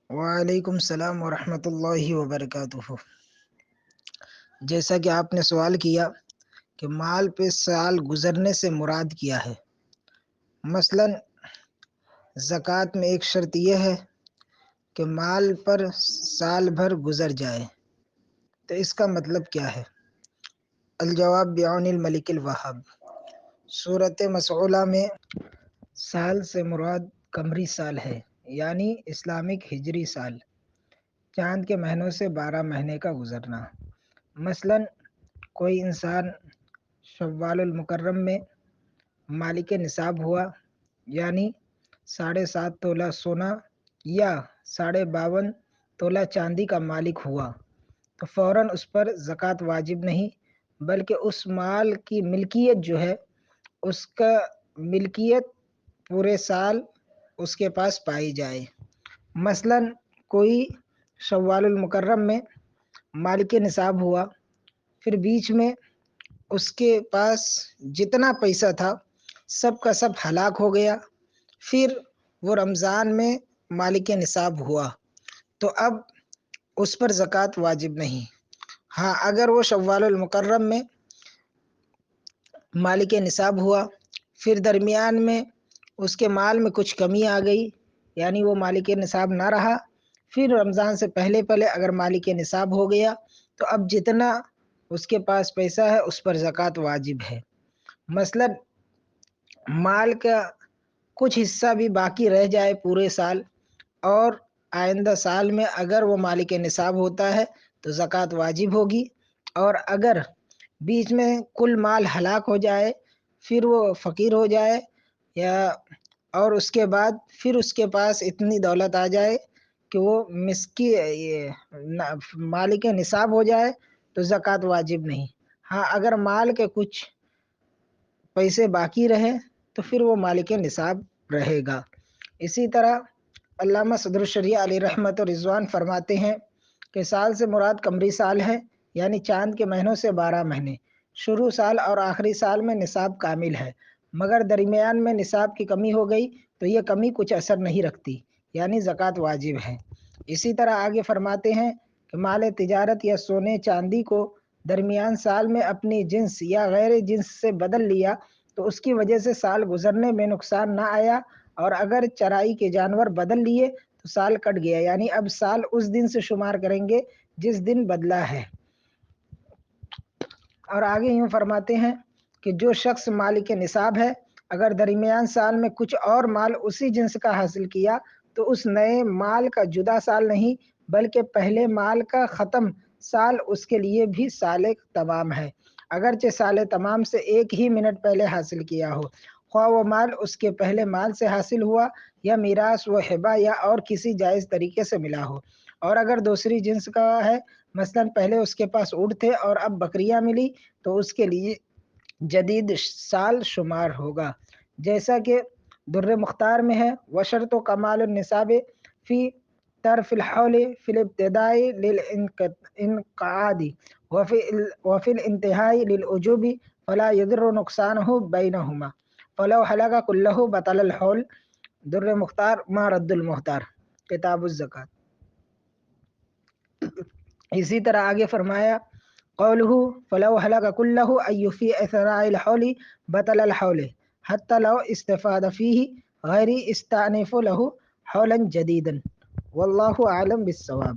وعلیکم السلام ورحمۃ اللہ وبرکاتہ۔ جیسا کہ آپ نے سوال کیا کہ مال پہ سال گزرنے سے مراد کیا ہے، مثلا زکوٰۃ میں ایک شرط یہ ہے کہ مال پر سال بھر گزر جائے، تو اس کا مطلب کیا ہے؟ الجواب بعون الملک الوہاب۔ صورت مسئولہ میں سال سے مراد قمری سال ہے، یعنی اسلامک ہجری سال، چاند کے مہینوں سے 12 مہینے کا گزرنا۔ مثلا کوئی انسان شوال المکرم میں مالک نصاب ہوا، یعنی 7.5 تولہ سونا یا 52.5 تولہ چاندی کا مالک ہوا، تو فوراً اس پر زکوٰۃ واجب نہیں، بلکہ اس مال کی ملکیت جو ہے، اس کا ملکیت پورے سال اس کے پاس پائی جائے۔ مثلا کوئی شوال المکرم میں مالک نصاب ہوا، پھر بیچ میں اس کے پاس جتنا پیسہ تھا سب کا سب ہلاک ہو گیا، پھر وہ رمضان میں مالک نصاب ہوا، تو اب اس پر زکوٰۃ واجب نہیں۔ ہاں، اگر وہ شوال المکرم میں مالک نصاب ہوا، پھر درمیان میں اس کے مال میں کچھ کمی آ گئی، یعنی وہ مالک نصاب نہ رہا، پھر رمضان سے پہلے اگر مالک نصاب ہو گیا، تو اب جتنا اس کے پاس پیسہ ہے اس پر زکوٰۃ واجب ہے۔ مثلا مال کا کچھ حصہ بھی باقی رہ جائے پورے سال، اور آئندہ سال میں اگر وہ مالک نصاب ہوتا ہے تو زکوٰۃ واجب ہوگی، اور اگر بیچ میں کل مال ہلاک ہو جائے، پھر وہ فقیر ہو جائے، اور اس کے بعد پھر اس کے پاس اتنی دولت آ جائے کہ وہ مالک نصاب ہو جائے، تو زکوٰۃ واجب نہیں۔ ہاں، اگر مال کے کچھ پیسے باقی رہے تو پھر وہ مالک نصاب رہے گا۔ اسی طرح علامہ صدر الشریعہ علیہ رحمت و رضوان فرماتے ہیں کہ سال سے مراد قمری سال ہے، یعنی چاند کے مہینوں سے 12 مہینے۔ شروع سال اور آخری سال میں نصاب کامل ہے، مگر درمیان میں نصاب کی کمی ہو گئی تو یہ کمی کچھ اثر نہیں رکھتی، یعنی زکوٰۃ واجب ہے۔ اسی طرح آگے فرماتے ہیں کہ مال تجارت یا سونے چاندی کو درمیان سال میں اپنی جنس یا غیر جنس سے بدل لیا تو اس کی وجہ سے سال گزرنے میں نقصان نہ آیا، اور اگر چرائی کے جانور بدل لیے تو سال کٹ گیا، یعنی اب سال اس دن سے شمار کریں گے جس دن بدلا ہے۔ اور آگے یوں فرماتے ہیں کہ جو شخص مالک نصاب ہے، اگر درمیان سال میں کچھ اور مال اسی جنس کا حاصل کیا تو اس نئے مال کا جدا سال نہیں، بلکہ پہلے مال کا ختم سال اس کے لیے بھی سال تمام ہے، اگرچہ سال تمام سے 1 ہی منٹ پہلے حاصل کیا ہو، خواہ وہ مال اس کے پہلے مال سے حاصل ہوا یا میراث و ہبہ یا اور کسی جائز طریقے سے ملا ہو۔ اور اگر دوسری جنس کا ہے، مثلا پہلے اس کے پاس اونٹ تھے اور اب بکریاں ملی، تو اس کے لیے جدید سال شمار ہوگا، جیسا کہ در مختار میں ہے۔ وشرط و کمال النصاب فی طرف الحول فی الابتداء للانقعاد وفی الانتہاء للعجوب فلا یضر نقصانہ بینہما فلو حلق کلہ بطل الحول۔ در مختار ما رد المختار، کتاب الزکوٰۃ۔ اسی طرح آگے فرمایا قولہ فلو حلق کلہ ای فی اثناء الحول بطل الحول حتی لو استفاد فیہ غیر استعنف لہ حولا جدیدا، واللہ اعلم بالصواب۔